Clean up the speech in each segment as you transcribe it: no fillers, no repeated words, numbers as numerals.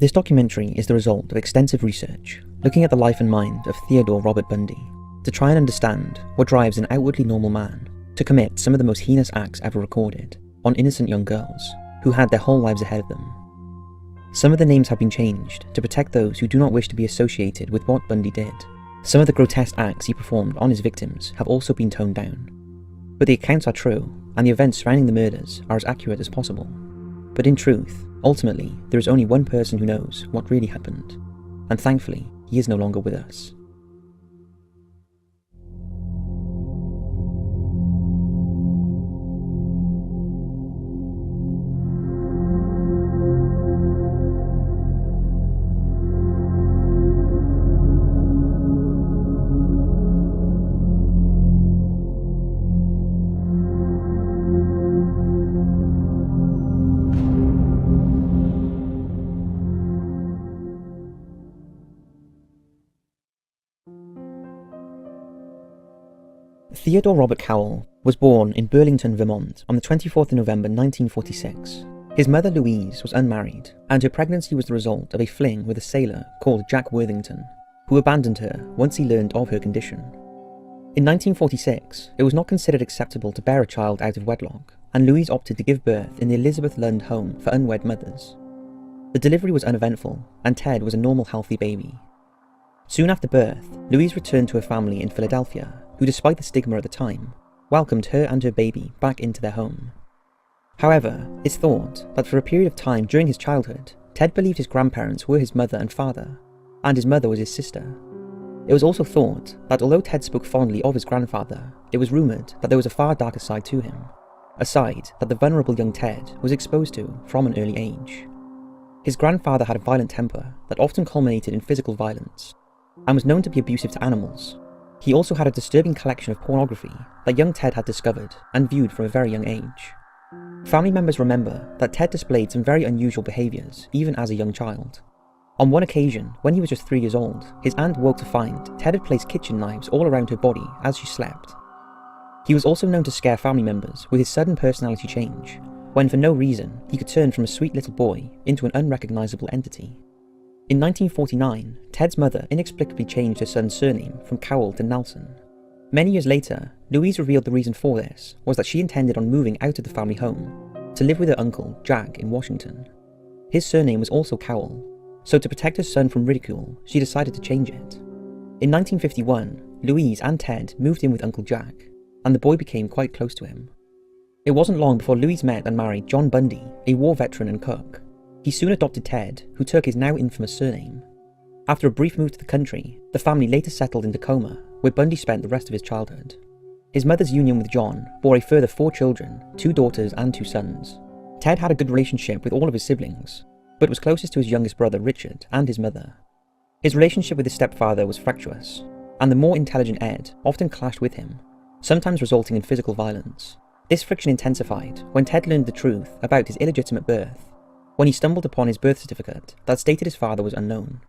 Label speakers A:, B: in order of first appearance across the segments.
A: This documentary is the result of extensive research, looking at the life and mind of Theodore Robert Bundy, to try and understand what drives an outwardly normal man to commit some of the most heinous acts ever recorded on innocent young girls who had their whole lives ahead of them. Some of the names have been changed to protect those who do not wish to be associated with what Bundy did. Some of the grotesque acts he performed on his victims have also been toned down. But the accounts are true, and the events surrounding the murders are as accurate as possible. But in truth, ultimately, there is only one person who knows what really happened, and thankfully, he is no longer with us. Theodore Robert Cowell was born in Burlington, Vermont on the 24th of November 1946. His mother Louise was unmarried, and her pregnancy was the result of a fling with a sailor called Jack Worthington, who abandoned her once he learned of her condition. In 1946, it was not considered acceptable to bear a child out of wedlock, and Louise opted to give birth in the Elizabeth Lund Home for Unwed Mothers. The delivery was uneventful, and Ted was a normal, healthy baby. Soon after birth, Louise returned to her family in Philadelphia, who, despite the stigma at the time, welcomed her and her baby back into their home. However, it's thought that for a period of time during his childhood, Ted believed his grandparents were his mother and father, and his mother was his sister. It was also thought that although Ted spoke fondly of his grandfather, it was rumoured that there was a far darker side to him, a side that the vulnerable young Ted was exposed to from an early age. His grandfather had a violent temper that often culminated in physical violence, and was known to be abusive to animals. He also had a disturbing collection of pornography that young Ted had discovered and viewed from a very young age. Family members remember that Ted displayed some very unusual behaviours even as a young child. On one occasion, when he was just 3 years old, his aunt woke to find Ted had placed kitchen knives all around her body as she slept. He was also known to scare family members with his sudden personality change, when for no reason he could turn from a sweet little boy into an unrecognisable entity. In 1949, Ted's mother inexplicably changed her son's surname from Cowell to Nelson. Many years later, Louise revealed the reason for this was that she intended on moving out of the family home to live with her uncle, Jack, in Washington. His surname was also Cowell, so to protect her son from ridicule, she decided to change it. In 1951, Louise and Ted moved in with Uncle Jack, and the boy became quite close to him. It wasn't long before Louise met and married John Bundy, a war veteran and cook. He soon adopted Ted, who took his now infamous surname. After a brief move to the country, the family later settled in Tacoma, where Bundy spent the rest of his childhood. His mother's union with John bore a further 4 children, 2 daughters and 2 sons. Ted had a good relationship with all of his siblings, but was closest to his youngest brother Richard and his mother. His relationship with his stepfather was fractious, and the more intelligent Ed often clashed with him, sometimes resulting in physical violence. This friction intensified when Ted learned the truth about his illegitimate birth, when he stumbled upon his birth certificate that stated his father was unknown.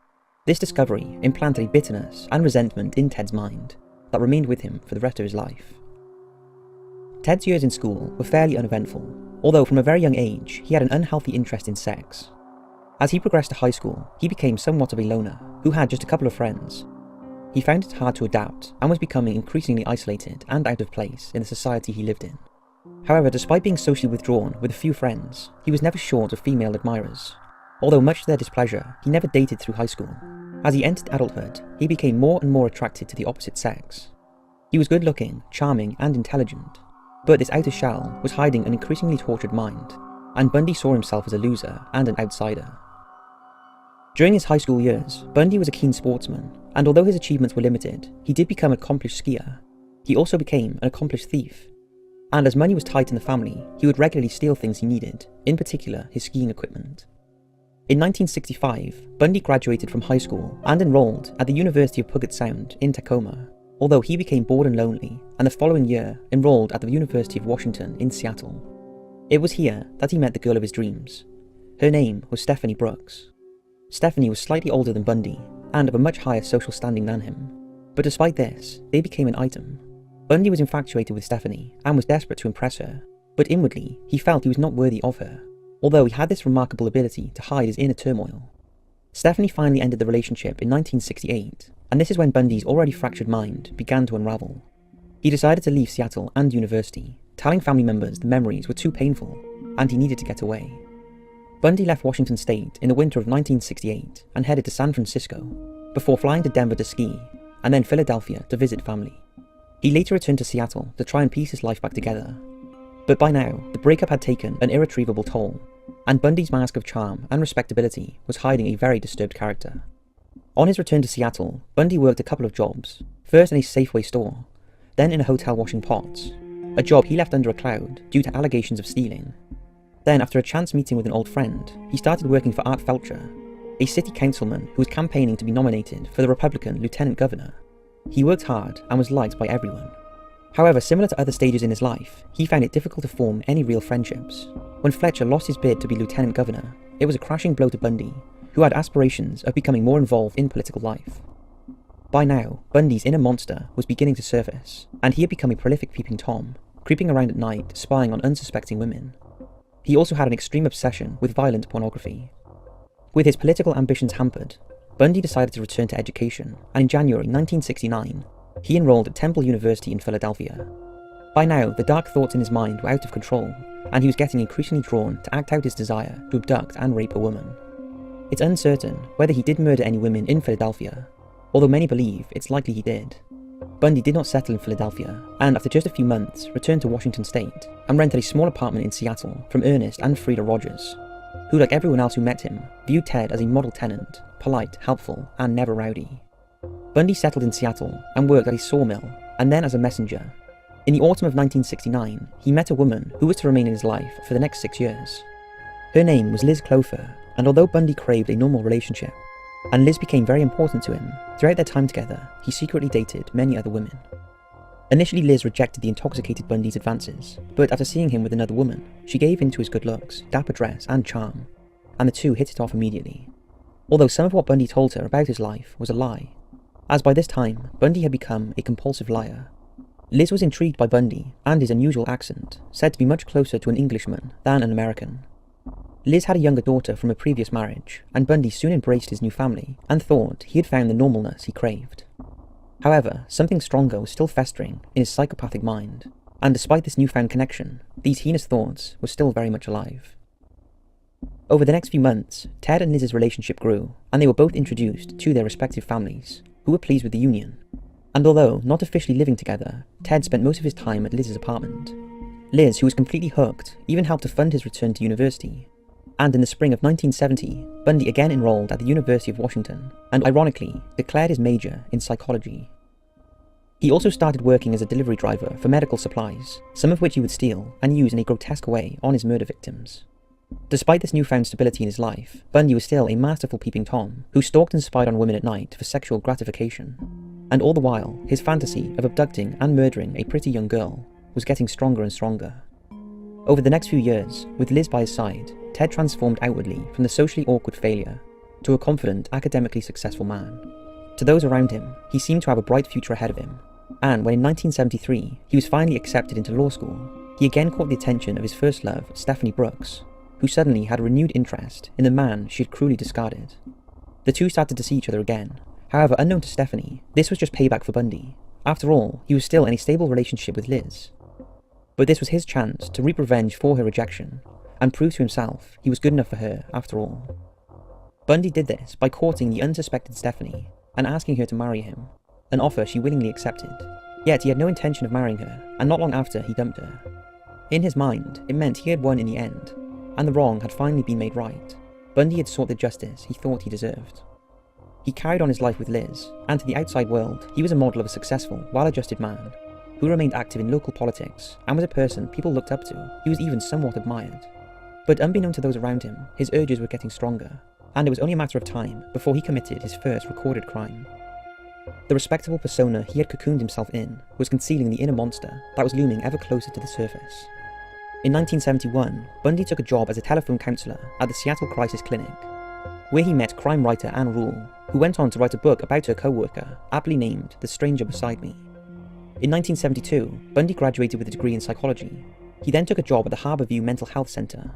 A: This discovery implanted a bitterness and resentment in Ted's mind that remained with him for the rest of his life. Ted's years in school were fairly uneventful, although from a very young age he had an unhealthy interest in sex. As he progressed to high school, he became somewhat of a loner who had just a couple of friends. He found it hard to adapt and was becoming increasingly isolated and out of place in the society he lived in. However, despite being socially withdrawn with a few friends, he was never short of female admirers. Although much to their displeasure, he never dated through high school. As he entered adulthood, he became more and more attracted to the opposite sex. He was good-looking, charming, and intelligent, but this outer shell was hiding an increasingly tortured mind, and Bundy saw himself as a loser and an outsider. During his high school years, Bundy was a keen sportsman, and although his achievements were limited, he did become an accomplished skier. He also became an accomplished thief. And as money was tight in the family, he would regularly steal things he needed, in particular his skiing equipment. In 1965, Bundy graduated from high school and enrolled at the University of Puget Sound in Tacoma, although he became bored and lonely, and the following year enrolled at the University of Washington in Seattle. It was here that he met the girl of his dreams. Her name was Stephanie Brooks. Stephanie was slightly older than Bundy, and of a much higher social standing than him, but despite this, they became an item. Bundy was infatuated with Stephanie and was desperate to impress her, but inwardly he felt he was not worthy of her, although he had this remarkable ability to hide his inner turmoil. Stephanie finally ended the relationship in 1968, and this is when Bundy's already fractured mind began to unravel. He decided to leave Seattle and university, telling family members the memories were too painful and he needed to get away. Bundy left Washington State in the winter of 1968 and headed to San Francisco, before flying to Denver to ski, and then Philadelphia to visit family. He later returned to Seattle to try and piece his life back together. But by now, the breakup had taken an irretrievable toll, and Bundy's mask of charm and respectability was hiding a very disturbed character. On his return to Seattle, Bundy worked a couple of jobs, first in a Safeway store, then in a hotel washing pots, a job he left under a cloud due to allegations of stealing. Then, after a chance meeting with an old friend, he started working for Art Felcher, a city councilman who was campaigning to be nominated for the Republican lieutenant governor. He worked hard and was liked by everyone. However, similar to other stages in his life, he found it difficult to form any real friendships. When Fletcher lost his bid to be lieutenant governor, it was a crashing blow to Bundy, who had aspirations of becoming more involved in political life. By now, Bundy's inner monster was beginning to surface, and he had become a prolific peeping Tom, creeping around at night, spying on unsuspecting women. He also had an extreme obsession with violent pornography. With his political ambitions hampered, Bundy decided to return to education, and in January 1969, he enrolled at Temple University in Philadelphia. By now, the dark thoughts in his mind were out of control, and he was getting increasingly drawn to act out his desire to abduct and rape a woman. It's uncertain whether he did murder any women in Philadelphia, although many believe it's likely he did. Bundy did not settle in Philadelphia, and after just a few months, returned to Washington State and rented a small apartment in Seattle from Ernest and Frida Rogers, who, like everyone else who met him, viewed Ted as a model tenant, polite, helpful, and never rowdy. Bundy settled in Seattle and worked at a sawmill, and then as a messenger. In the autumn of 1969, he met a woman who was to remain in his life for the next 6 years. Her name was Liz Clofer, and although Bundy craved a normal relationship, and Liz became very important to him, throughout their time together, he secretly dated many other women. Initially, Liz rejected the intoxicated Bundy's advances, but after seeing him with another woman, she gave in to his good looks, dapper dress, and charm, and the two hit it off immediately. Although some of what Bundy told her about his life was a lie, as by this time, Bundy had become a compulsive liar. Liz was intrigued by Bundy and his unusual accent, said to be much closer to an Englishman than an American. Liz had a younger daughter from a previous marriage, and Bundy soon embraced his new family and thought he had found the normalness he craved. However, something stronger was still festering in his psychopathic mind, and despite this newfound connection, these heinous thoughts were still very much alive. Over the next few months, Ted and Liz's relationship grew, and they were both introduced to their respective families, who were pleased with the union. And although not officially living together, Ted spent most of his time at Liz's apartment. Liz, who was completely hooked, even helped to fund his return to university. And in the spring of 1970, Bundy again enrolled at the University of Washington, and ironically, declared his major in psychology. He also started working as a delivery driver for medical supplies, some of which he would steal and use in a grotesque way on his murder victims. Despite this newfound stability in his life, Bundy was still a masterful peeping Tom, who stalked and spied on women at night for sexual gratification. And all the while, his fantasy of abducting and murdering a pretty young girl was getting stronger and stronger. Over the next few years, with Liz by his side, Ted transformed outwardly from the socially awkward failure to a confident, academically successful man. To those around him, he seemed to have a bright future ahead of him, and when in 1973 he was finally accepted into law school, he again caught the attention of his first love, Stephanie Brooks, who suddenly had a renewed interest in the man she had cruelly discarded. The two started to see each other again. However, unknown to Stephanie, this was just payback for Bundy. After all, he was still in a stable relationship with Liz. But this was his chance to reap revenge for her rejection, and prove to himself he was good enough for her after all. Bundy did this by courting the unsuspected Stephanie and asking her to marry him, an offer she willingly accepted. Yet he had no intention of marrying her, and not long after he dumped her. In his mind, it meant he had won in the end, and the wrong had finally been made right. Bundy had sought the justice he thought he deserved. He carried on his life with Liz, and to the outside world, he was a model of a successful, well-adjusted man, who remained active in local politics, and was a person people looked up to. He was even somewhat admired. But unbeknown to those around him, his urges were getting stronger, and it was only a matter of time before he committed his first recorded crime. The respectable persona he had cocooned himself in was concealing the inner monster that was looming ever closer to the surface. In 1971, Bundy took a job as a telephone counsellor at the Seattle Crisis Clinic, where he met crime writer Anne Rule, who went on to write a book about her co-worker, aptly named The Stranger Beside Me. In 1972, Bundy graduated with a degree in psychology. He then took a job at the Harborview Mental Health Center.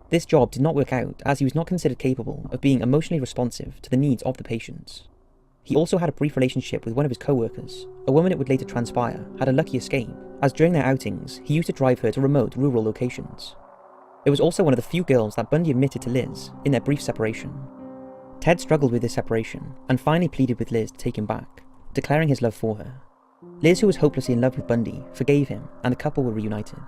A: This job did not work out as he was not considered capable of being emotionally responsive to the needs of the patients. He also had a brief relationship with one of his co-workers, a woman it would later transpire had a lucky escape, as during their outings he used to drive her to remote rural locations. It was also one of the few girls that Bundy admitted to Liz in their brief separation. Ted struggled with this separation and finally pleaded with Liz to take him back, declaring his love for her. Liz, who was hopelessly in love with Bundy, forgave him and the couple were reunited.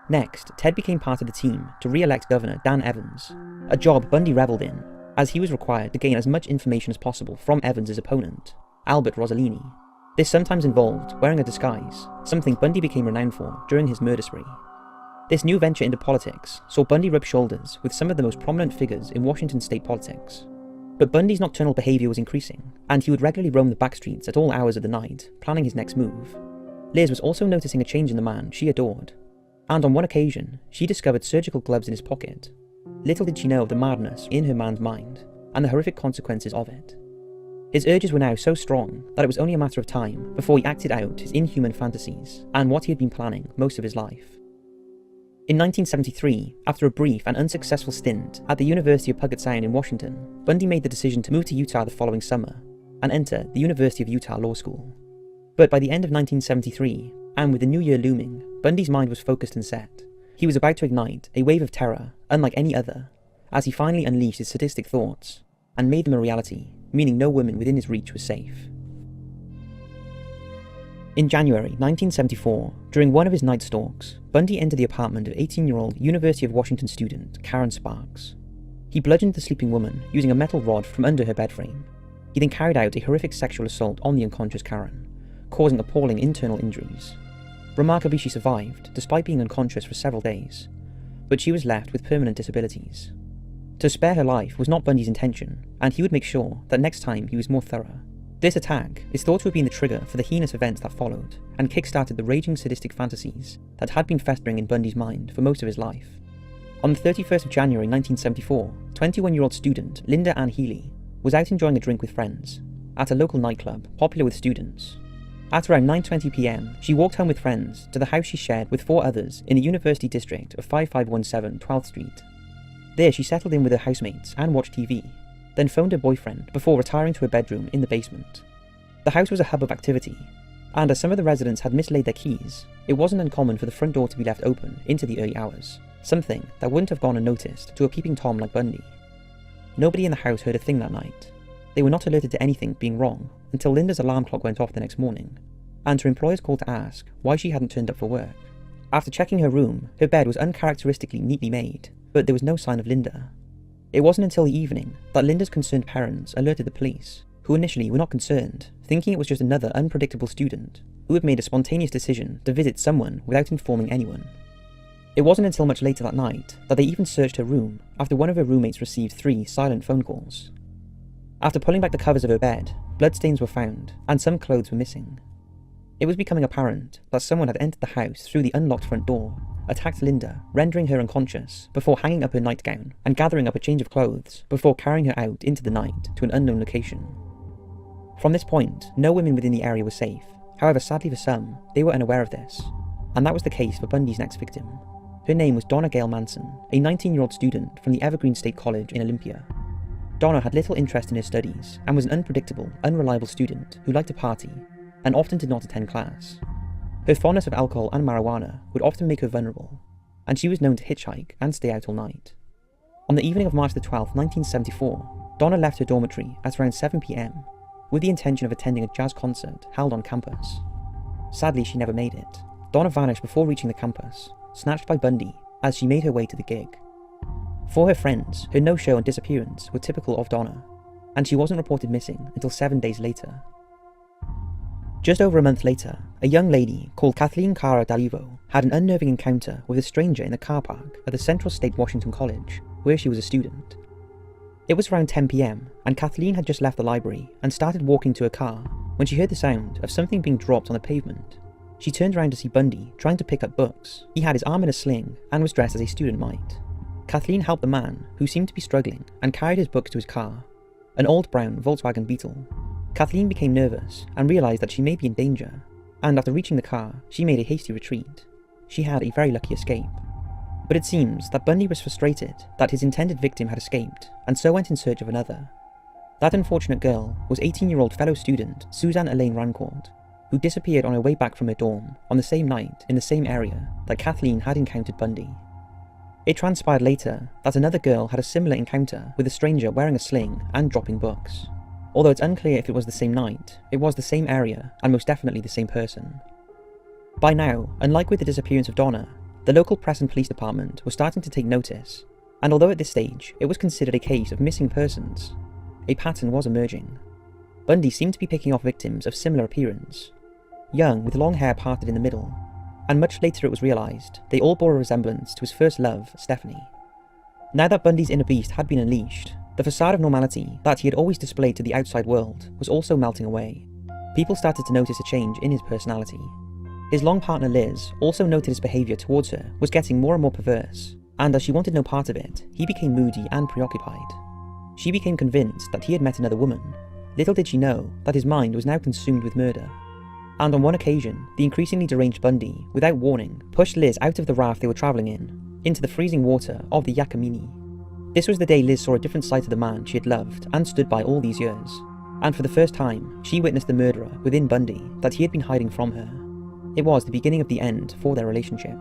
A: Next, Ted became part of the team to re-elect Governor Dan Evans, a job Bundy revelled in, as he was required to gain as much information as possible from Evans' opponent, Albert Rossellini. This sometimes involved wearing a disguise, something Bundy became renowned for during his murder spree. This new venture into politics saw Bundy rub shoulders with some of the most prominent figures in Washington state politics. But Bundy's nocturnal behaviour was increasing, and he would regularly roam the back streets at all hours of the night, planning his next move. Liz was also noticing a change in the man she adored, and on one occasion, she discovered surgical gloves in his pocket. Little did she know of the madness in her man's mind, and the horrific consequences of it. His urges were now so strong that it was only a matter of time before he acted out his inhuman fantasies and what he had been planning most of his life. In 1973, after a brief and unsuccessful stint at the University of Puget Sound in Washington, Bundy made the decision to move to Utah the following summer and enter the University of Utah Law School. But by the end of 1973, and with the new year looming, Bundy's mind was focused and set. He was about to ignite a wave of terror unlike any other, as he finally unleashed his sadistic thoughts and made them a reality, meaning no woman within his reach was safe. In January 1974, during one of his night stalks, Bundy entered the apartment of 18-year-old University of Washington student Karen Sparks. He bludgeoned the sleeping woman using a metal rod from under her bed frame. He then carried out a horrific sexual assault on the unconscious Karen, causing appalling internal injuries. Remarkably, she survived, despite being unconscious for several days, but she was left with permanent disabilities. To spare her life was not Bundy's intention, and he would make sure that next time he was more thorough. This attack is thought to have been the trigger for the heinous events that followed, and kick-started the raging sadistic fantasies that had been festering in Bundy's mind for most of his life. On the 31st of January 1974, 21-year-old student Linda Ann Healy was out enjoying a drink with friends at a local nightclub popular with students. At around 9:20 p.m, she walked home with friends to the house she shared with 4 others in the University District of 5517 12th Street. There she settled in with her housemates and watched TV, then phoned her boyfriend before retiring to her bedroom in the basement. The house was a hub of activity, and as some of the residents had mislaid their keys, it wasn't uncommon for the front door to be left open into the early hours, something that wouldn't have gone unnoticed to a peeping Tom like Bundy. Nobody in the house heard a thing that night. They were not alerted to anything being wrong until Linda's alarm clock went off the next morning, and her employers called to ask why she hadn't turned up for work. After checking her room, her bed was uncharacteristically neatly made, but there was no sign of Linda. It wasn't until the evening that Linda's concerned parents alerted the police, who initially were not concerned, thinking it was just another unpredictable student who had made a spontaneous decision to visit someone without informing anyone. It wasn't until much later that night that they even searched her room after one of her roommates received 3 silent phone calls. After pulling back the covers of her bed, bloodstains were found, and some clothes were missing. It was becoming apparent that someone had entered the house through the unlocked front door, attacked Linda, rendering her unconscious before hanging up her nightgown and gathering up a change of clothes before carrying her out into the night to an unknown location. From this point, no women within the area were safe. However, sadly for some, they were unaware of this, and that was the case for Bundy's next victim. Her name was Donna Gail Manson, a 19-year-old student from the Evergreen State College in Olympia. Donna had little interest in her studies and was an unpredictable, unreliable student who liked to party and often did not attend class. Her fondness of alcohol and marijuana would often make her vulnerable, and she was known to hitchhike and stay out all night. On the evening of March 12, 1974, Donna left her dormitory at around 7 p.m. with the intention of attending a jazz concert held on campus. Sadly, she never made it. Donna vanished before reaching the campus, snatched by Bundy as she made her way to the gig. For her friends, her no-show and disappearance were typical of Donna, and she wasn't reported missing until 7 days later. Just over a month later, a young lady called Kathleen Cara D'Alivo had an unnerving encounter with a stranger in the car park at the Central State Washington College, where she was a student. It was around 10 p.m, and Kathleen had just left the library and started walking to her car when she heard the sound of something being dropped on the pavement. She turned around to see Bundy trying to pick up books. He had his arm in a sling and was dressed as a student might. Kathleen helped the man, who seemed to be struggling, and carried his books to his car, an old brown Volkswagen Beetle. Kathleen became nervous and realised that she may be in danger, and after reaching the car, she made a hasty retreat. She had a very lucky escape. But it seems that Bundy was frustrated that his intended victim had escaped, and so went in search of another. That unfortunate girl was 18-year-old fellow student Suzanne Elaine Rancourt, who disappeared on her way back from her dorm on the same night in the same area that Kathleen had encountered Bundy. It transpired later that another girl had a similar encounter with a stranger wearing a sling and dropping books. Although it's unclear if it was the same night, it was the same area and most definitely the same person. By now, unlike with the disappearance of Donna, the local press and police department was starting to take notice, and although at this stage it was considered a case of missing persons, a pattern was emerging. Bundy seemed to be picking off victims of similar appearance, young with long hair parted in the middle, and much later it was realised they all bore a resemblance to his first love, Stephanie. Now that Bundy's inner beast had been unleashed, the facade of normality that he had always displayed to the outside world was also melting away. People started to notice a change in his personality. His long partner Liz also noted his behaviour towards her was getting more and more perverse, and as she wanted no part of it, he became moody and preoccupied. She became convinced that he had met another woman. Little did she know that his mind was now consumed with murder. And on one occasion, the increasingly deranged Bundy, without warning, pushed Liz out of the raft they were travelling in, into the freezing water of the Yakamini. This was the day Liz saw a different side of the man she had loved and stood by all these years, and for the first time, she witnessed the murderer within Bundy that he had been hiding from her. It was the beginning of the end for their relationship.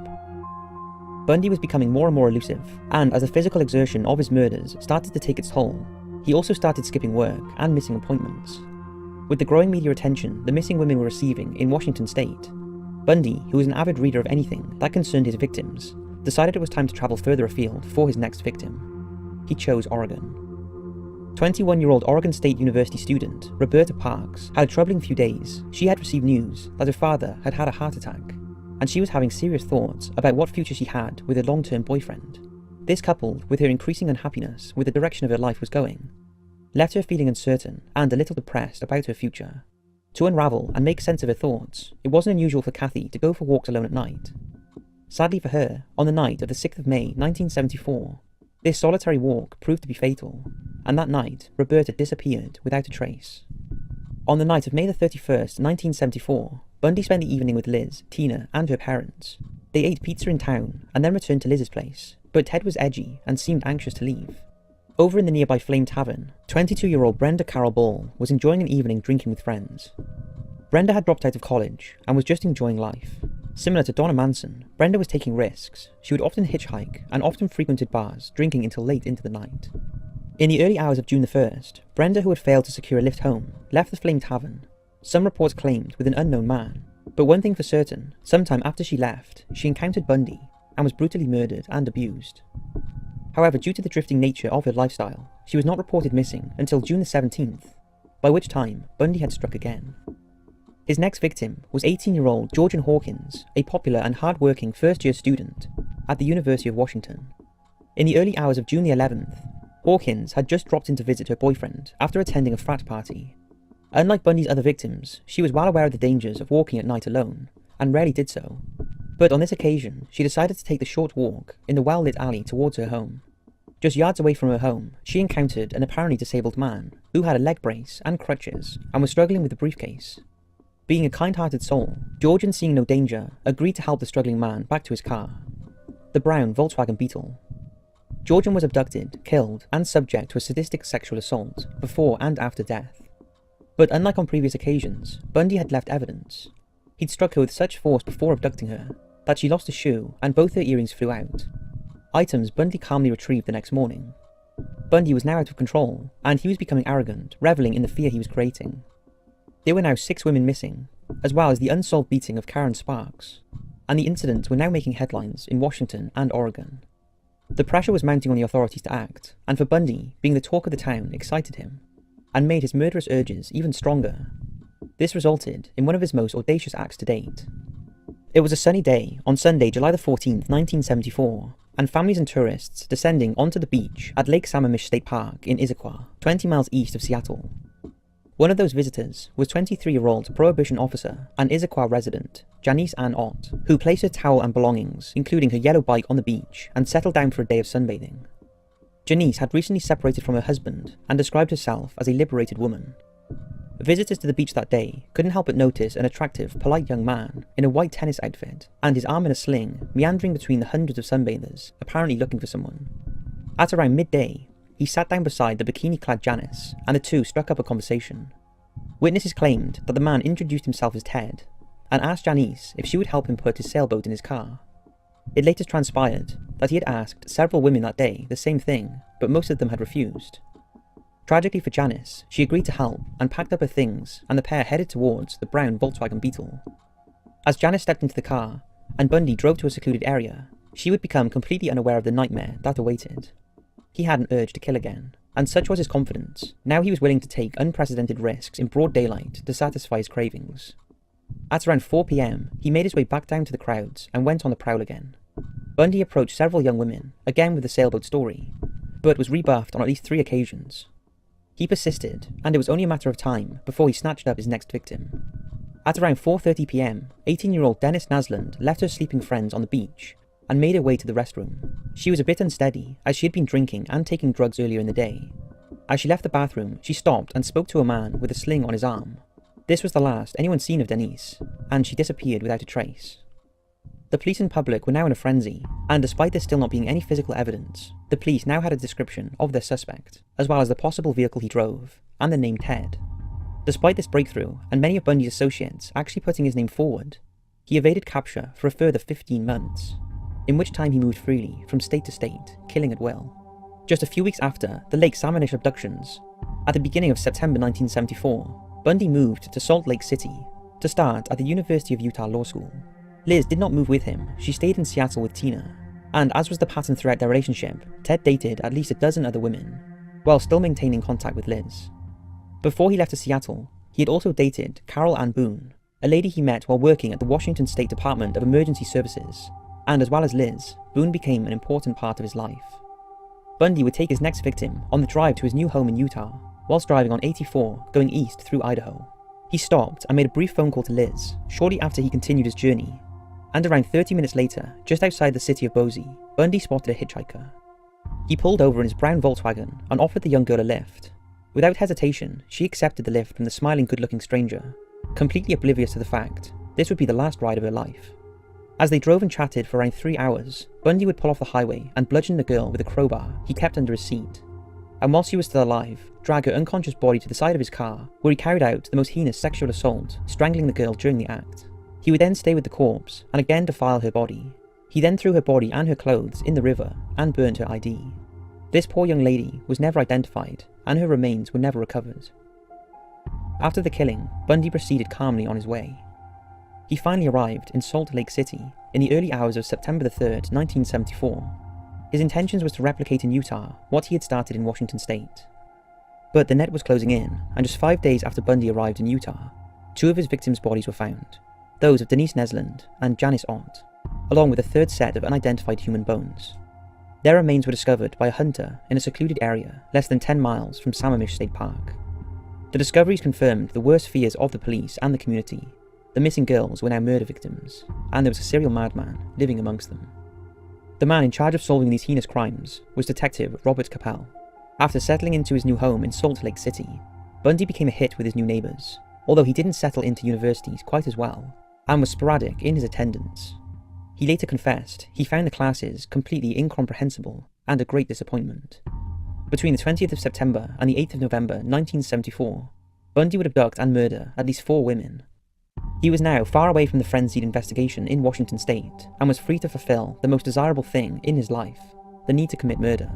A: Bundy was becoming more and more elusive, and as the physical exertion of his murders started to take its toll, he also started skipping work and missing appointments. With the growing media attention the missing women were receiving in Washington state, Bundy, who was an avid reader of anything that concerned his victims, decided it was time to travel further afield for his next victim. He chose Oregon. 21-year-old Oregon State University student Roberta Parks had a troubling few days. She had received news that her father had had a heart attack, and she was having serious thoughts about what future she had with her long-term boyfriend. This, coupled with her increasing unhappiness with the direction of her life was going, left her feeling uncertain and a little depressed about her future. To unravel and make sense of her thoughts, it wasn't unusual for Kathy to go for walks alone at night. Sadly for her, on the night of the 6th of May 1974, this solitary walk proved to be fatal, and that night Roberta disappeared without a trace. On the night of May the 31st, 1974, Bundy spent the evening with Liz, Tina, and her parents. They ate pizza in town and then returned to Liz's place, but Ted was edgy and seemed anxious to leave. Over in the nearby Flame Tavern, 22-year-old Brenda Carol Ball was enjoying an evening drinking with friends. Brenda had dropped out of college and was just enjoying life. Similar to Donna Manson, Brenda was taking risks. She would often hitchhike and often frequented bars, drinking until late into the night. In the early hours of June the 1st, Brenda, who had failed to secure a lift home, left the Flame Tavern. Some reports claimed with an unknown man, but one thing for certain, sometime after she left, she encountered Bundy and was brutally murdered and abused. However, due to the drifting nature of her lifestyle, she was not reported missing until June the 17th, by which time Bundy had struck again. His next victim was 18-year-old Georgian Hawkins, a popular and hard-working first-year student at the University of Washington. In the early hours of June the 11th, Hawkins had just dropped in to visit her boyfriend after attending a frat party. Unlike Bundy's other victims, she was well aware of the dangers of walking at night alone, and rarely did so. But on this occasion, she decided to take the short walk in the well-lit alley towards her home. Just yards away from her home, she encountered an apparently disabled man who had a leg brace and crutches and was struggling with a briefcase. Being a kind-hearted soul, Georgian, seeing no danger, agreed to help the struggling man back to his car, the brown Volkswagen Beetle. Georgian was abducted, killed, and subject to a sadistic sexual assault before and after death. But unlike on previous occasions, Bundy had left evidence. He'd struck her with such force before abducting her that she lost a shoe and both her earrings flew out. Items Bundy calmly retrieved the next morning. Bundy was now out of control, and he was becoming arrogant, reveling in the fear he was creating. There were now 6 women missing, as well as the unsolved beating of Karen Sparks, and the incidents were now making headlines in Washington and Oregon. The pressure was mounting on the authorities to act, and for Bundy, being the talk of the town excited him, and made his murderous urges even stronger. This resulted in one of his most audacious acts to date. It was a sunny day on Sunday, July the 14th, 1974, and families and tourists descending onto the beach at Lake Sammamish State Park in Issaquah, 20 miles east of Seattle. One of those visitors was 23-year-old Prohibition officer and Issaquah resident, Janice Ann Ott, who placed her towel and belongings, including her yellow bike, on the beach and settled down for a day of sunbathing. Janice had recently separated from her husband and described herself as a liberated woman. Visitors to the beach that day couldn't help but notice an attractive, polite young man in a white tennis outfit and his arm in a sling meandering between the hundreds of sunbathers, apparently looking for someone. At around midday, he sat down beside the bikini-clad Janice, and the two struck up a conversation. Witnesses claimed that the man introduced himself as Ted and asked Janice if she would help him put his sailboat in his car. It later transpired that he had asked several women that day the same thing, but most of them had refused. Tragically for Janice, she agreed to help and packed up her things, and the pair headed towards the brown Volkswagen Beetle. As Janice stepped into the car and Bundy drove to a secluded area, she would become completely unaware of the nightmare that awaited. He had an urge to kill again, and such was his confidence. Now he was willing to take unprecedented risks in broad daylight to satisfy his cravings. At around 4 p.m, he made his way back down to the crowds and went on the prowl again. Bundy approached several young women, again with the sailboat story, but was rebuffed on at least 3 occasions. He persisted, and it was only a matter of time before he snatched up his next victim. At around 4:30 p.m, 18-year-old Dennis Naslund left her sleeping friends on the beach and made her way to the restroom. She was a bit unsteady, as she had been drinking and taking drugs earlier in the day. As she left the bathroom, she stopped and spoke to a man with a sling on his arm. This was the last anyone seen of Denise, and she disappeared without a trace. The police and public were now in a frenzy, and despite there still not being any physical evidence, the police now had a description of their suspect, as well as the possible vehicle he drove, and the name Ted. Despite this breakthrough, and many of Bundy's associates actually putting his name forward, he evaded capture for a further 15 months, in which time he moved freely from state to state, killing at will. Just a few weeks after the Lake Salmonish abductions, at the beginning of September 1974, Bundy moved to Salt Lake City to start at the University of Utah Law School. Liz did not move with him, she stayed in Seattle with Tina, and as was the pattern throughout their relationship, Ted dated at least a dozen other women, while still maintaining contact with Liz. Before he left to Seattle, he had also dated Carol Ann Boone, a lady he met while working at the Washington State Department of Emergency Services, and as well as Liz, Boone became an important part of his life. Bundy would take his next victim on the drive to his new home in Utah, whilst driving on 84 going east through Idaho. He stopped and made a brief phone call to Liz shortly after he continued his journey, and around 30 minutes later, just outside the city of Boise, Bundy spotted a hitchhiker. He pulled over in his brown Volkswagen and offered the young girl a lift. Without hesitation, she accepted the lift from the smiling good-looking stranger, completely oblivious to the fact this would be the last ride of her life. As they drove and chatted for around 3 hours, Bundy would pull off the highway and bludgeon the girl with a crowbar he kept under his seat, and while she was still alive, drag her unconscious body to the side of his car, where he carried out the most heinous sexual assault, strangling the girl during the act. He would then stay with the corpse and again defile her body. He then threw her body and her clothes in the river and burnt her ID. This poor young lady was never identified, and her remains were never recovered. After the killing, Bundy proceeded calmly on his way. He finally arrived in Salt Lake City in the early hours of September 3rd, 1974. His intentions was to replicate in Utah what he had started in Washington State. But the net was closing in, and just 5 days after Bundy arrived in Utah, 2 of his victims' bodies were found, those of Denise Naslund and Janice Ott, along with a third set of unidentified human bones. Their remains were discovered by a hunter in a secluded area less than 10 miles from Salmonish State Park. The discoveries confirmed the worst fears of the police and the community. The missing girls were now murder victims, and there was a serial madman living amongst them. The man in charge of solving these heinous crimes was Detective Robert Capel. After settling into his new home in Salt Lake City, Bundy became a hit with his new neighbours, although he didn't settle into universities quite as well, and was sporadic in his attendance. He later confessed he found the classes completely incomprehensible and a great disappointment. Between the 20th of September and the 8th of November 1974, Bundy would abduct and murder at least 4 women. He was now far away from the frenzied investigation in Washington State, and was free to fulfill the most desirable thing in his life, the need to commit murder.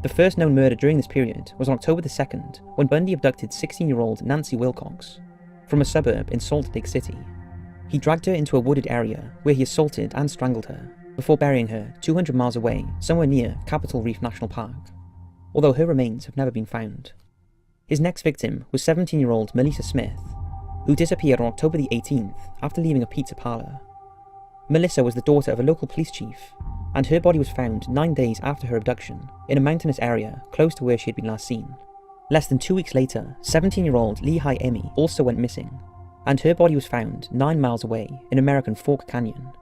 A: The first known murder during this period was on October the 2nd, when Bundy abducted 16-year-old Nancy Wilcox from a suburb in Salt Lake City. He dragged her into a wooded area where he assaulted and strangled her, before burying her 200 miles away, somewhere near Capitol Reef National Park, although her remains have never been found. His next victim was 17-year-old Melissa Smith, who disappeared on October the 18th after leaving a pizza parlour. Melissa was the daughter of a local police chief, and her body was found 9 days after her abduction in a mountainous area close to where she had been last seen. Less than 2 weeks later, 17-year-old Lehigh Emmy also went missing, and her body was found 9 miles away in American Fork Canyon.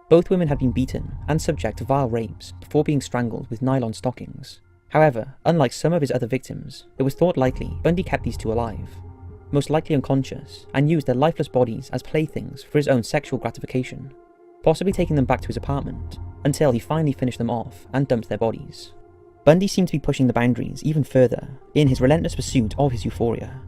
A: Both women had been beaten and subject to vile rapes before being strangled with nylon stockings. However, unlike some of his other victims, it was thought likely Bundy kept these 2 alive. most likely unconscious, and used their lifeless bodies as playthings for his own sexual gratification, possibly taking them back to his apartment, until he finally finished them off and dumped their bodies. Bundy seemed to be pushing the boundaries even further in his relentless pursuit of his euphoria,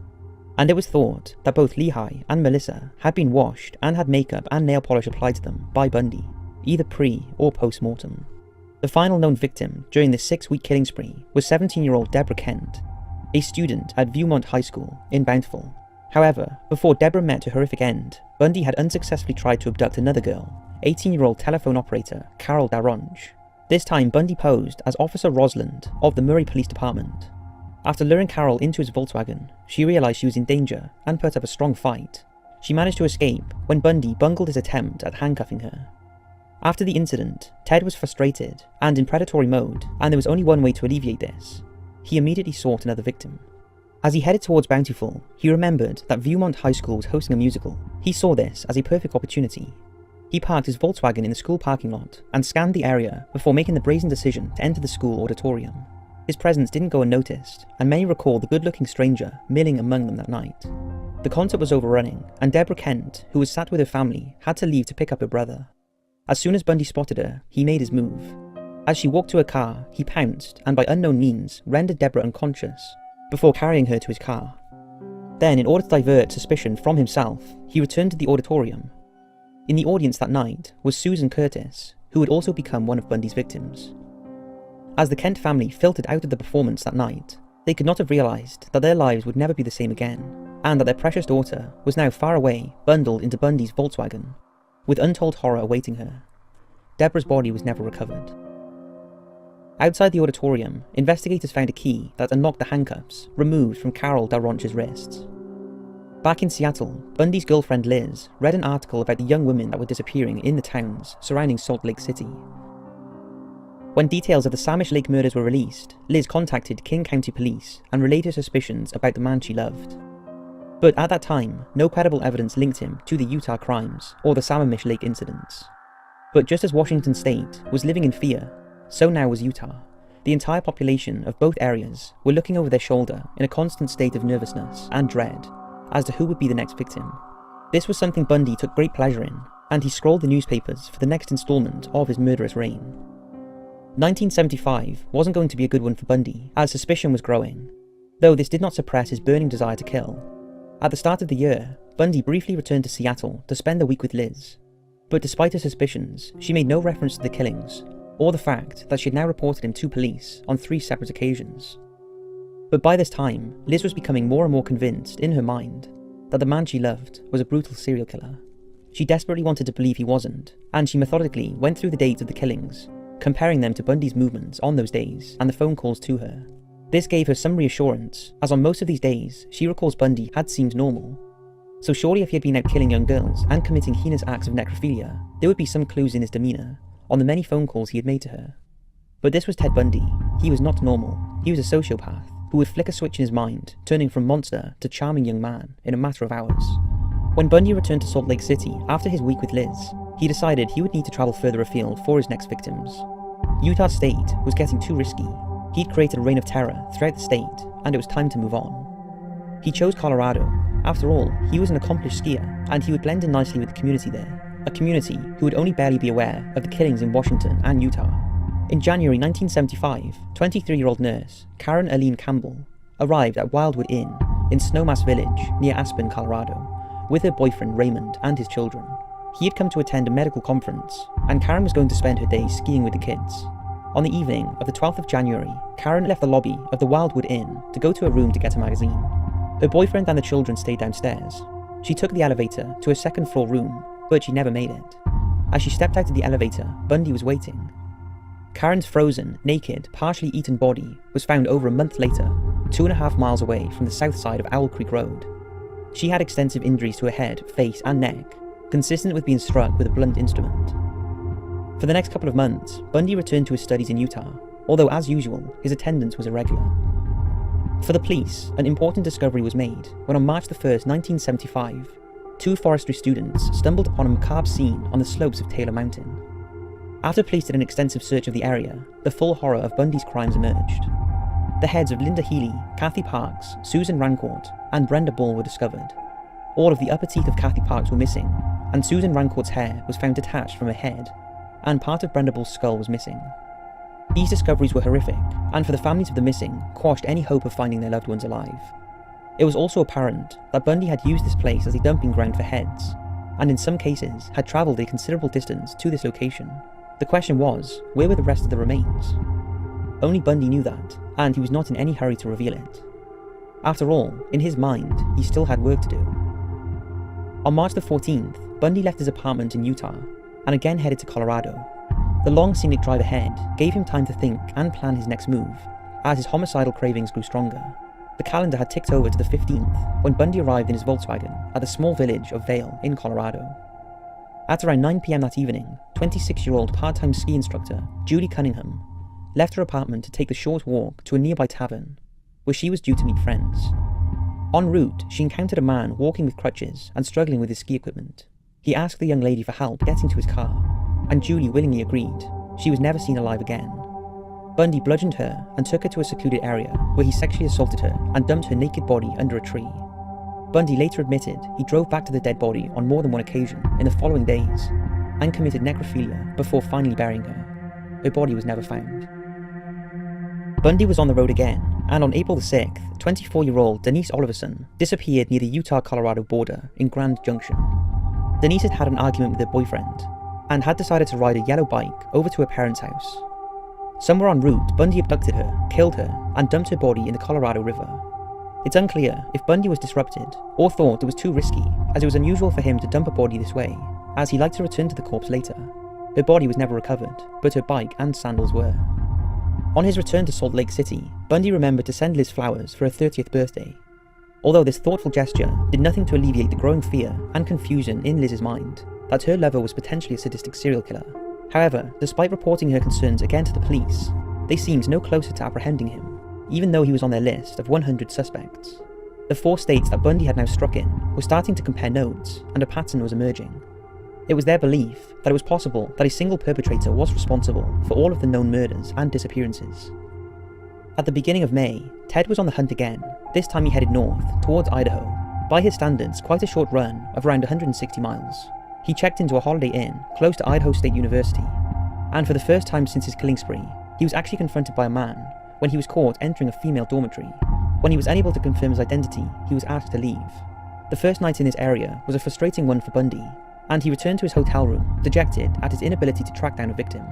A: and it was thought that both Lehigh and Melissa had been washed and had makeup and nail polish applied to them by Bundy, either pre or post-mortem. The final known victim during this 6-week killing spree was 17-year-old Deborah Kent, a student at Viewmont High School in Bountiful. However, before Deborah met her horrific end, Bundy had unsuccessfully tried to abduct another girl, 18-year-old telephone operator Carol Daronge. This time Bundy posed as Officer Rosland of the Murray Police Department. After luring Carol into his Volkswagen, she realised she was in danger and put up a strong fight. She managed to escape when Bundy bungled his attempt at handcuffing her. After the incident, Ted was frustrated and in predatory mode, and there was only one way to alleviate this. He immediately sought another victim. As he headed towards Bountiful, he remembered that Viewmont High School was hosting a musical. He saw this as a perfect opportunity. He parked his Volkswagen in the school parking lot and scanned the area before making the brazen decision to enter the school auditorium. His presence didn't go unnoticed, and many recall the good-looking stranger milling among them that night. The concert was overrunning, and Deborah Kent, who was sat with her family, had to leave to pick up her brother. As soon as Bundy spotted her, he made his move. As she walked to her car, he pounced and by unknown means rendered Deborah unconscious, before carrying her to his car. Then, in order to divert suspicion from himself, he returned to the auditorium. In the audience that night was Susan Curtis, who would also become one of Bundy's victims. As the Kent family filtered out of the performance that night, they could not have realised that their lives would never be the same again, and that their precious daughter was now far away, bundled into Bundy's Volkswagen, with untold horror awaiting her. Deborah's body was never recovered. Outside the auditorium, investigators found a key that unlocked the handcuffs removed from Carol Daronche's wrists. Back in Seattle, Bundy's girlfriend Liz read an article about the young women that were disappearing in the towns surrounding Salt Lake City. When details of the Samish Lake murders were released, Liz contacted King County Police and relayed her suspicions about the man she loved. But at that time, no credible evidence linked him to the Utah crimes or the Samish Lake incidents. But just as Washington State was living in fear, so now was Utah. The entire population of both areas were looking over their shoulder in a constant state of nervousness and dread as to who would be the next victim. This was something Bundy took great pleasure in, and he scrolled the newspapers for the next installment of his murderous reign. 1975 wasn't going to be a good one for Bundy, as suspicion was growing, though this did not suppress his burning desire to kill. At the start of the year, Bundy briefly returned to Seattle to spend the week with Liz, but despite her suspicions, she made no reference to the killings, or the fact that she had now reported him to police on 3 separate occasions. But by this time, Liz was becoming more and more convinced in her mind that the man she loved was a brutal serial killer. She desperately wanted to believe he wasn't, and she methodically went through the dates of the killings, comparing them to Bundy's movements on those days and the phone calls to her. This gave her some reassurance, as on most of these days, she recalls Bundy had seemed normal. So surely if he had been out killing young girls and committing heinous acts of necrophilia, there would be some clues in his demeanour, on the many phone calls he had made to her. But this was Ted Bundy. He was not normal. He was a sociopath, who would flick a switch in his mind, turning from monster to charming young man in a matter of hours. When Bundy returned to Salt Lake City after his week with Liz, he decided he would need to travel further afield for his next victims. Utah State was getting too risky. He'd created a reign of terror throughout the state, and it was time to move on. He chose Colorado. After all, he was an accomplished skier, and he would blend in nicely with the community there, a community who would only barely be aware of the killings in Washington and Utah. In January 1975, 23-year-old nurse Karen Aline Campbell arrived at Wildwood Inn in Snowmass Village near Aspen, Colorado, with her boyfriend Raymond and his children. He had come to attend a medical conference, and Karen was going to spend her day skiing with the kids. On the evening of the 12th of January, Karen left the lobby of the Wildwood Inn to go to her room to get a magazine. Her boyfriend and the children stayed downstairs. She took the elevator to her second-floor room, but she never made it. As she stepped out of the elevator, Bundy was waiting. Karen's frozen, naked, partially eaten body was found over a month later, 2.5 miles away from the south side of Owl Creek Road. She had extensive injuries to her head, face, and neck, consistent with being struck with a blunt instrument. For the next couple of months, Bundy returned to his studies in Utah, although as usual, his attendance was irregular. For the police, an important discovery was made when on March 1st, 1975, 2 forestry students stumbled upon a macabre scene on the slopes of Taylor Mountain. After police did an extensive search of the area, the full horror of Bundy's crimes emerged. The heads of Linda Healy, Kathy Parks, Susan Rancourt, and Brenda Ball were discovered. All of the upper teeth of Kathy Parks were missing, and Susan Rancourt's hair was found detached from her head, and part of Brenda Ball's skull was missing. These discoveries were horrific, and for the families of the missing, quashed any hope of finding their loved ones alive. It was also apparent that Bundy had used this place as a dumping ground for heads, and in some cases had travelled a considerable distance to this location. The question was, where were the rest of the remains? Only Bundy knew that, and he was not in any hurry to reveal it. After all, in his mind, he still had work to do. On March the 14th, Bundy left his apartment in Utah, and again headed to Colorado. The long scenic drive ahead gave him time to think and plan his next move, as his homicidal cravings grew stronger. The calendar had ticked over to the 15th when Bundy arrived in his Volkswagen at the small village of Vail in Colorado. At around 9 p.m. that evening, 26-year-old part-time ski instructor Julie Cunningham left her apartment to take the short walk to a nearby tavern, where she was due to meet friends. En route, she encountered a man walking with crutches and struggling with his ski equipment. He asked the young lady for help getting to his car, and Julie willingly agreed. She was never seen alive again. Bundy bludgeoned her and took her to a secluded area where he sexually assaulted her and dumped her naked body under a tree. Bundy later admitted he drove back to the dead body on more than one occasion in the following days and committed necrophilia before finally burying her. Her body was never found. Bundy was on the road again, and on April the 6th, 24-year-old Denise Oliverson disappeared near the Utah-Colorado border in Grand Junction. Denise had had an argument with her boyfriend and had decided to ride a yellow bike over to her parents' house. Somewhere en route, Bundy abducted her, killed her, and dumped her body in the Colorado River. It's unclear if Bundy was disrupted or thought it was too risky, as it was unusual for him to dump a body this way, as he liked to return to the corpse later. Her body was never recovered, but her bike and sandals were. On his return to Salt Lake City, Bundy remembered to send Liz flowers for her 30th birthday. Although this thoughtful gesture did nothing to alleviate the growing fear and confusion in Liz's mind that her lover was potentially a sadistic serial killer. However, despite reporting her concerns again to the police, they seemed no closer to apprehending him, even though he was on their list of 100 suspects. The 4 states that Bundy had now struck in were starting to compare notes, and a pattern was emerging. It was their belief that it was possible that a single perpetrator was responsible for all of the known murders and disappearances. At the beginning of May, Ted was on the hunt again. This time he headed north, towards Idaho. By his standards, quite a short run of around 160 miles. He checked into a Holiday Inn close to Idaho State University, and for the first time since his killing spree, he was actually confronted by a man when he was caught entering a female dormitory. When he was unable to confirm his identity, he was asked to leave. The first night in this area was a frustrating one for Bundy, and he returned to his hotel room, dejected at his inability to track down a victim.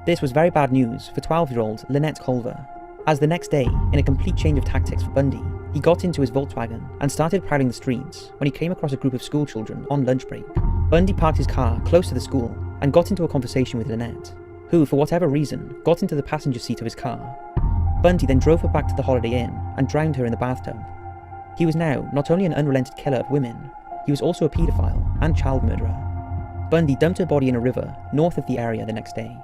A: This was very bad news for 12-year-old Lynette Culver, as the next day, in a complete change of tactics for Bundy, he got into his Volkswagen and started prowling the streets when he came across a group of school children on lunch break. Bundy parked his car close to the school and got into a conversation with Lynette, who, for whatever reason, got into the passenger seat of his car. Bundy then drove her back to the Holiday Inn and drowned her in the bathtub. He was now not only an unrelenting killer of women, he was also a paedophile and child murderer. Bundy dumped her body in a river north of the area the next day.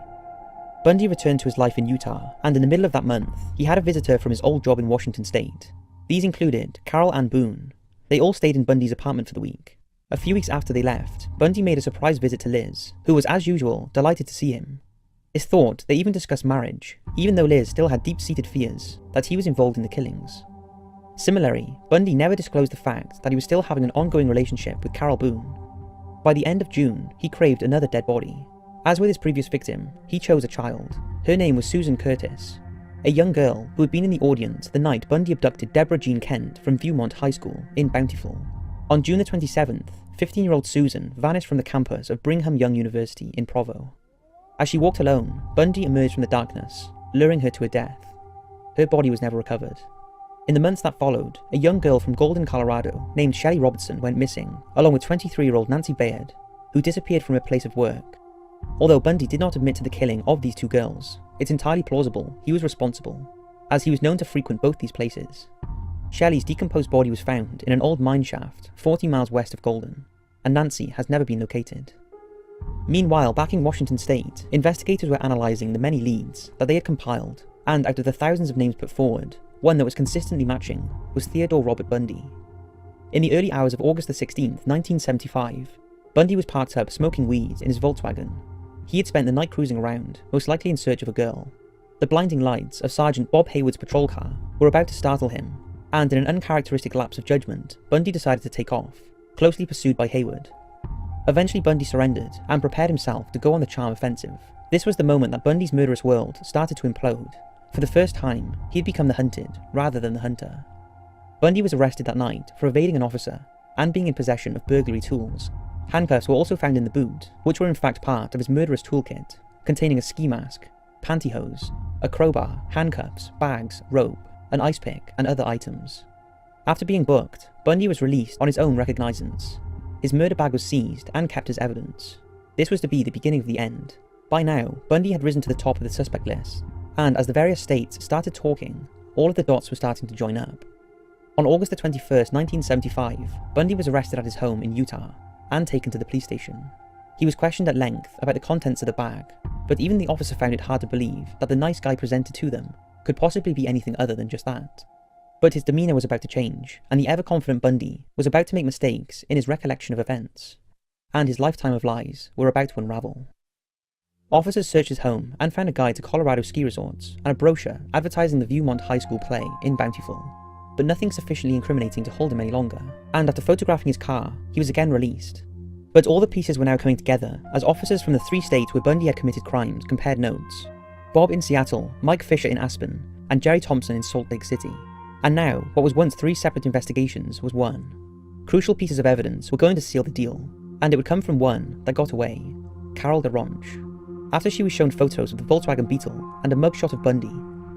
A: Bundy returned to his life in Utah, and in the middle of that month, he had a visitor from his old job in Washington State. These included Carol Ann Boone. They all stayed in Bundy's apartment for the week. A few weeks after they left, Bundy made a surprise visit to Liz, who was, as usual, delighted to see him. It's thought they even discussed marriage, even though Liz still had deep-seated fears that he was involved in the killings. Similarly, Bundy never disclosed the fact that he was still having an ongoing relationship with Carol Boone. By the end of June, he craved another dead body. As with his previous victim, he chose a child. Her name was Susan Curtis, a young girl who had been in the audience the night Bundy abducted Deborah Jean Kent from Viewmont High School in Bountiful. On June the 27th, 15-year-old Susan vanished from the campus of Brigham Young University in Provo. As she walked alone, Bundy emerged from the darkness, luring her to her death. Her body was never recovered. In the months that followed, a young girl from Golden, Colorado, named Shelley Robertson went missing, along with 23-year-old Nancy Bayard, who disappeared from her place of work. Although Bundy did not admit to the killing of these 2 girls, it's entirely plausible he was responsible, as he was known to frequent both these places. Shelley's decomposed body was found in an old mine shaft 40 miles west of Golden, and Nancy has never been located. Meanwhile, back in Washington State, investigators were analysing the many leads that they had compiled, and out of the thousands of names put forward, one that was consistently matching was Theodore Robert Bundy. In the early hours of August the 16th, 1975, Bundy was parked up smoking weed in his Volkswagen. He had spent the night cruising around, most likely in search of a girl. The blinding lights of Sergeant Bob Hayward's patrol car were about to startle him, and in an uncharacteristic lapse of judgment, Bundy decided to take off, closely pursued by Hayward. Eventually Bundy surrendered and prepared himself to go on the charm offensive. This was the moment that Bundy's murderous world started to implode. For the first time, he had become the hunted rather than the hunter. Bundy was arrested that night for evading an officer and being in possession of burglary tools. Handcuffs were also found in the boot, which were in fact part of his murderous toolkit, containing a ski mask, pantyhose, a crowbar, handcuffs, bags, rope, an ice pick, and other items. After being booked, Bundy was released on his own recognizance. His murder bag was seized and kept as evidence. This was to be the beginning of the end. By now, Bundy had risen to the top of the suspect list, and as the various states started talking, all of the dots were starting to join up. On August 21st, 1975, Bundy was arrested at his home in Utah and taken to the police station. He was questioned at length about the contents of the bag, but even the officer found it hard to believe that the nice guy presented to them could possibly be anything other than just that. But his demeanour was about to change, and the ever-confident Bundy was about to make mistakes in his recollection of events, and his lifetime of lies were about to unravel. Officers searched his home and found a guide to Colorado ski resorts and a brochure advertising the Viewmont High School play in Bountiful, but nothing sufficiently incriminating to hold him any longer, and after photographing his car, he was again released. But all the pieces were now coming together as officers from the 3 states where Bundy had committed crimes compared notes. Bob in Seattle, Mike Fisher in Aspen, and Jerry Thompson in Salt Lake City. And now, what was once 3 separate investigations was one. Crucial pieces of evidence were going to seal the deal, and it would come from one that got away, Carol DeRonch. After she was shown photos of the Volkswagen Beetle and a mugshot of Bundy,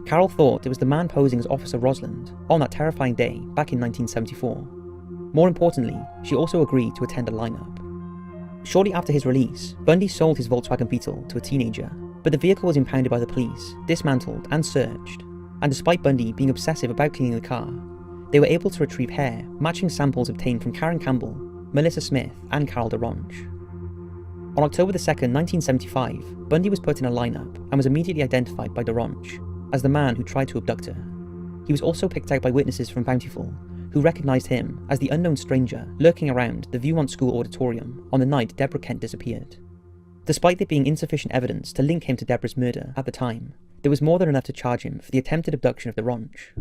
A: Carol thought it was the man posing as Officer Rosland on that terrifying day back in 1974. More importantly, she also agreed to attend a lineup. Shortly after his release, Bundy sold his Volkswagen Beetle to a teenager, but the vehicle was impounded by the police, dismantled and searched, and despite Bundy being obsessive about cleaning the car, they were able to retrieve hair matching samples obtained from Karen Campbell, Melissa Smith and Carol DeRonch. On October 2nd, 1975, Bundy was put in a lineup and was immediately identified by DeRonch as the man who tried to abduct her. He was also picked out by witnesses from Bountiful, who recognised him as the unknown stranger lurking around the Viewmont School auditorium on the night Deborah Kent disappeared. Despite there being insufficient evidence to link him to Deborah's murder at the time, there was more than enough to charge him for the attempted abduction of DeRonch.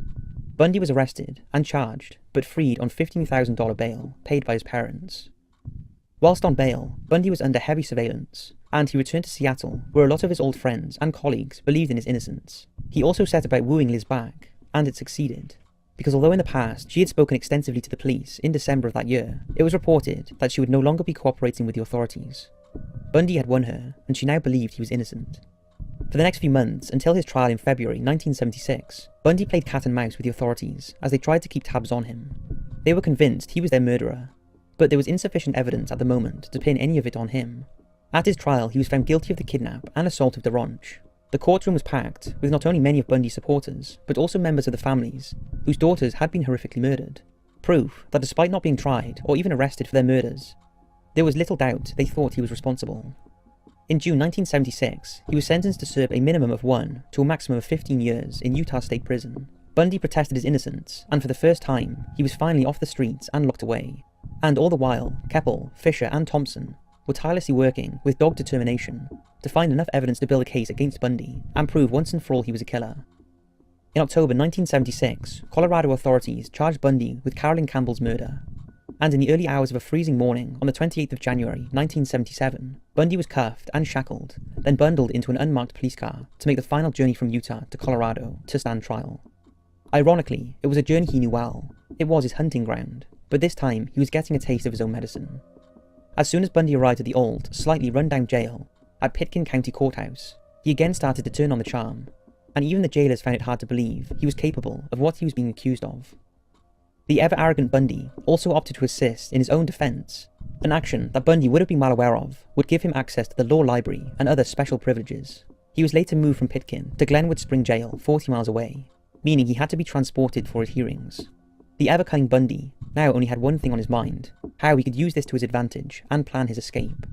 A: Bundy was arrested and charged, but freed on $15,000 bail paid by his parents. Whilst on bail, Bundy was under heavy surveillance, and he returned to Seattle, where a lot of his old friends and colleagues believed in his innocence. He also set about wooing Liz back, and it succeeded, because although in the past she had spoken extensively to the police in December of that year, it was reported that she would no longer be cooperating with the authorities. Bundy had won her, and she now believed he was innocent. For the next few months, until his trial in February 1976, Bundy played cat and mouse with the authorities as they tried to keep tabs on him. They were convinced he was their murderer, but there was insufficient evidence at the moment to pin any of it on him. At his trial, he was found guilty of the kidnap and assault of DeRonch. The courtroom was packed with not only many of Bundy's supporters, but also members of the families whose daughters had been horrifically murdered. Proof that despite not being tried or even arrested for their murders, there was little doubt they thought he was responsible. In June 1976, he was sentenced to serve a minimum of 1 to a maximum of 15 years in Utah State Prison. Bundy protested his innocence, and for the first time, he was finally off the streets and locked away. And all the while, Keppel, Fisher and Thompson were tirelessly working with dogged determination to find enough evidence to build a case against Bundy and prove once and for all he was a killer. In October 1976, Colorado authorities charged Bundy with Carolyn Campbell's murder, and in the early hours of a freezing morning on the 28th of January 1977, Bundy was cuffed and shackled, then bundled into an unmarked police car to make the final journey from Utah to Colorado to stand trial. Ironically, it was a journey he knew well. It was his hunting ground, but this time he was getting a taste of his own medicine. As soon as Bundy arrived at the old, slightly run-down jail at Pitkin County Courthouse, he again started to turn on the charm, and even the jailers found it hard to believe he was capable of what he was being accused of. The ever-arrogant Bundy also opted to assist in his own defence. An action that Bundy would have been well aware of would give him access to the law library and other special privileges. He was later moved from Pitkin to Glenwood Spring Jail 40 miles away, meaning he had to be transported for his hearings. The ever-cunning Bundy now only had one thing on his mind: how he could use this to his advantage and plan his escape.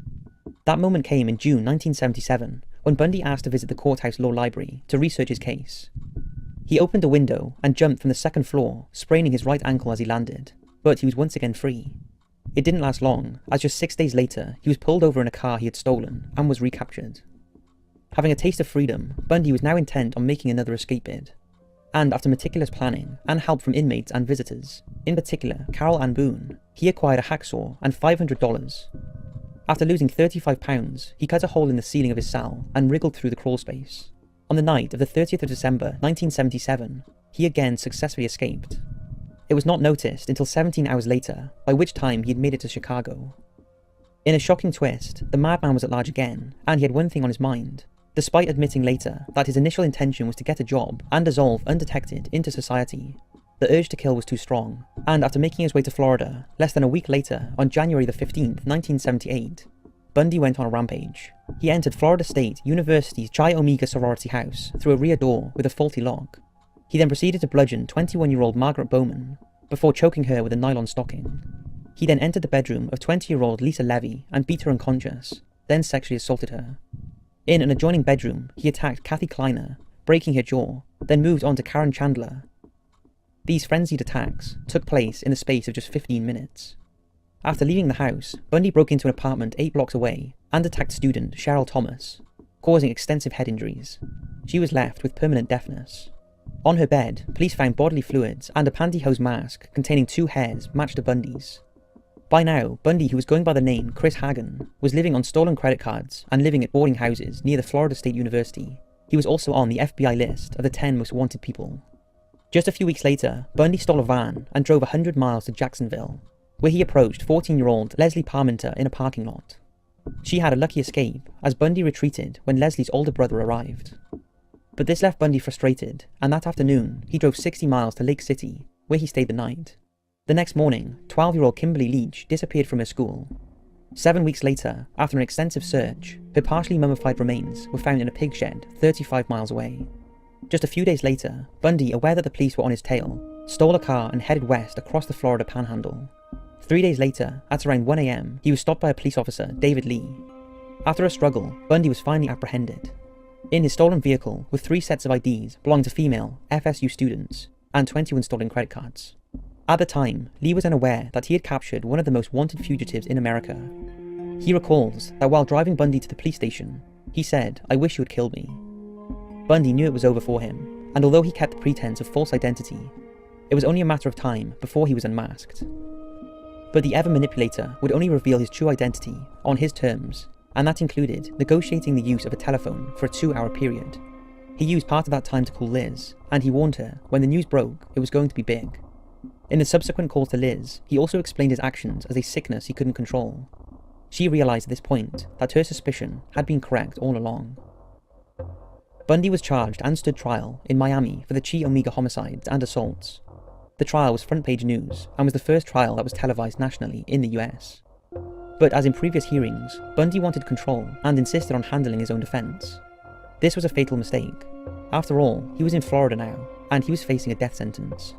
A: That moment came in June 1977, when Bundy asked to visit the courthouse law library to research his case. He opened a window and jumped from the second floor, spraining his right ankle as he landed, but he was once again free. It didn't last long, as just 6 days later, he was pulled over in a car he had stolen and was recaptured. Having a taste of freedom, Bundy was now intent on making another escape bid. And after meticulous planning and help from inmates and visitors, in particular Carol Ann Boone, he acquired a hacksaw and $500. After losing £35, he cut a hole in the ceiling of his cell and wriggled through the crawl space. On the night of the 30th of December 1977, he again successfully escaped. It was not noticed until 17 hours later, by which time he had made it to Chicago. In a shocking twist, the madman was at large again, and he had one thing on his mind. Despite admitting later that his initial intention was to get a job and dissolve undetected into society, the urge to kill was too strong, and after making his way to Florida, less than a week later, on January the 15th, 1978, Bundy went on a rampage. He entered Florida State University's Chi Omega sorority house through a rear door with a faulty lock. He then proceeded to bludgeon 21-year-old Margaret Bowman before choking her with a nylon stocking. He then entered the bedroom of 20-year-old Lisa Levy and beat her unconscious, then sexually assaulted her. In an adjoining bedroom, he attacked Kathy Kleiner, breaking her jaw, then moved on to Karen Chandler. These frenzied attacks took place in the space of just 15 minutes. After leaving the house, Bundy broke into an apartment 8 blocks away and attacked student Cheryl Thomas, causing extensive head injuries. She was left with permanent deafness. On her bed, police found bodily fluids and a pantyhose mask containing 2 hairs matched to Bundy's. By now, Bundy, who was going by the name Chris Hagen, was living on stolen credit cards and living at boarding houses near the Florida State University. He was also on the FBI list of the 10 most wanted people. Just a few weeks later, Bundy stole a van and drove 100 miles to Jacksonville, where he approached 14-year-old Leslie Parmenter in a parking lot. She had a lucky escape, as Bundy retreated when Leslie's older brother arrived. But this left Bundy frustrated, and that afternoon, he drove 60 miles to Lake City, where he stayed the night. The next morning, 12-year-old Kimberly Leach disappeared from her school. 7 weeks later, after an extensive search, her partially mummified remains were found in a pig shed 35 miles away. Just a few days later, Bundy, aware that the police were on his tail, stole a car and headed west across the Florida Panhandle. 3 days later, at around 1 a.m, he was stopped by a police officer, David Lee. After a struggle, Bundy was finally apprehended. In his stolen vehicle were 3 sets of IDs belonging to female FSU students and 21 stolen credit cards. At the time, Lee was unaware that he had captured one of the most wanted fugitives in America. He recalls that while driving Bundy to the police station, he said, "I wish you had killed me." Bundy knew it was over for him, and although he kept the pretense of false identity, it was only a matter of time before he was unmasked. But the ever-manipulator would only reveal his true identity on his terms, and that included negotiating the use of a telephone for a 2-hour period. He used part of that time to call Liz, and he warned her when the news broke it was going to be big. In the subsequent calls to Liz, he also explained his actions as a sickness he couldn't control. She realised at this point that her suspicion had been correct all along. Bundy was charged and stood trial in Miami for the Chi Omega homicides and assaults. The trial was front-page news and was the first trial that was televised nationally in the US. But as in previous hearings, Bundy wanted control and insisted on handling his own defence. This was a fatal mistake. After all, he was in Florida now, and he was facing a death sentence.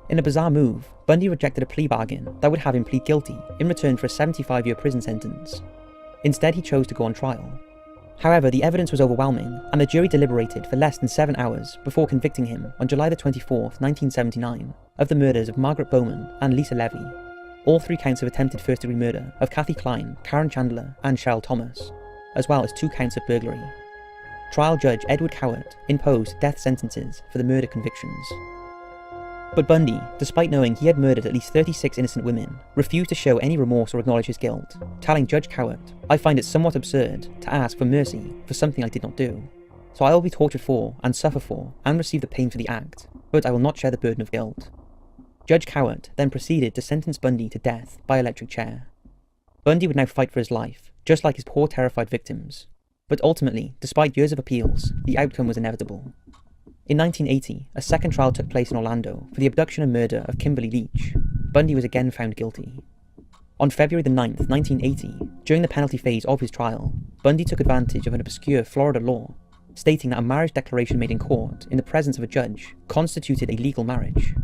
A: In a bizarre move, Bundy rejected a plea bargain that would have him plead guilty in return for a 75-year prison sentence. Instead, he chose to go on trial. However, the evidence was overwhelming, and the jury deliberated for less than 7 hours before convicting him on July 24th, 1979, of the murders of Margaret Bowman and Lisa Levy, all 3 counts of attempted first-degree murder of Kathy Klein, Karen Chandler, and Cheryl Thomas, as well as 2 counts of burglary. Trial judge Edward Cowart imposed death sentences for the murder convictions. But Bundy, despite knowing he had murdered at least 36 innocent women, refused to show any remorse or acknowledge his guilt, telling Judge Cowart, "I find it somewhat absurd to ask for mercy for something I did not do. So I will be tortured for, and suffer for, and receive the pain for the act, but I will not share the burden of guilt." Judge Cowart then proceeded to sentence Bundy to death by electric chair. Bundy would now fight for his life, just like his poor terrified victims. But ultimately, despite years of appeals, the outcome was inevitable. In 1980, a second trial took place in Orlando for the abduction and murder of Kimberly Leach. Bundy was again found guilty. On February 9th, 1980, during the penalty phase of his trial, Bundy took advantage of an obscure Florida law, stating that a marriage declaration made in court in the presence of a judge constituted a legal marriage.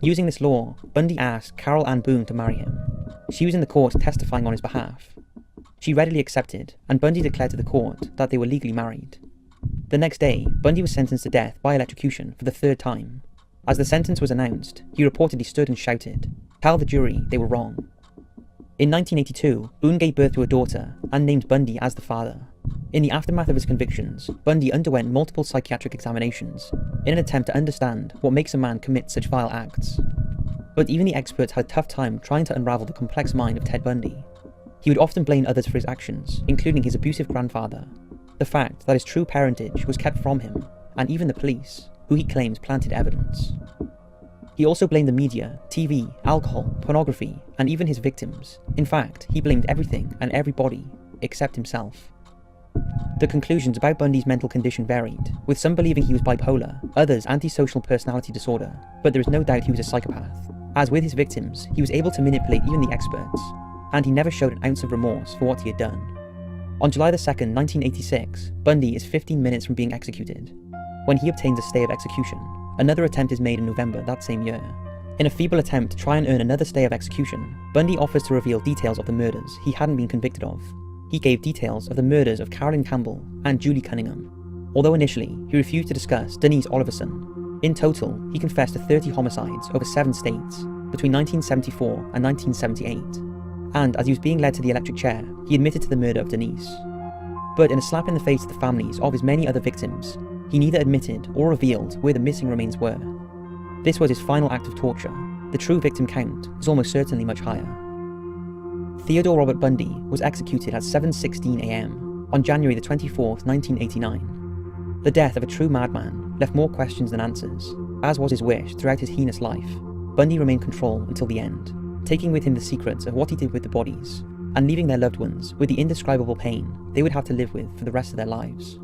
A: Using this law, Bundy asked Carol Ann Boone to marry him. She was in the court testifying on his behalf. She readily accepted, and Bundy declared to the court that they were legally married. The next day, Bundy was sentenced to death by electrocution for the 3rd time. As the sentence was announced, he reportedly stood and shouted, "Tell the jury they were wrong." In 1982, Boone gave birth to a daughter and named Bundy as the father. In the aftermath of his convictions, Bundy underwent multiple psychiatric examinations in an attempt to understand what makes a man commit such vile acts. But even the experts had a tough time trying to unravel the complex mind of Ted Bundy. He would often blame others for his actions, including his abusive grandfather, the fact that his true parentage was kept from him, and even the police, who he claims planted evidence. He also blamed the media, TV, alcohol, pornography, and even his victims. In fact, he blamed everything and everybody except himself. The conclusions about Bundy's mental condition varied, with some believing he was bipolar, others antisocial personality disorder, but there is no doubt he was a psychopath. As with his victims, he was able to manipulate even the experts, and he never showed an ounce of remorse for what he had done. On July 2nd, 1986, Bundy is 15 minutes from being executed, when he obtains a stay of execution. Another attempt is made in November that same year. In a feeble attempt to try and earn another stay of execution, Bundy offers to reveal details of the murders he hadn't been convicted of. He gave details of the murders of Carolyn Campbell and Julie Cunningham, although initially he refused to discuss Denise Oliverson. In total, he confessed to 30 homicides over 7 states between 1974 and 1978, and as he was being led to the electric chair, he admitted to the murder of Denise. But in a slap in the face to the families of his many other victims, he neither admitted or revealed where the missing remains were. This was his final act of torture. The true victim count was almost certainly much higher. Theodore Robert Bundy was executed at 7:16 a.m. on January 24th, 1989. The death of a true madman left more questions than answers. As was his wish throughout his heinous life, Bundy remained in control until the end, taking with him the secrets of what he did with the bodies, and leaving their loved ones with the indescribable pain they would have to live with for the rest of their lives.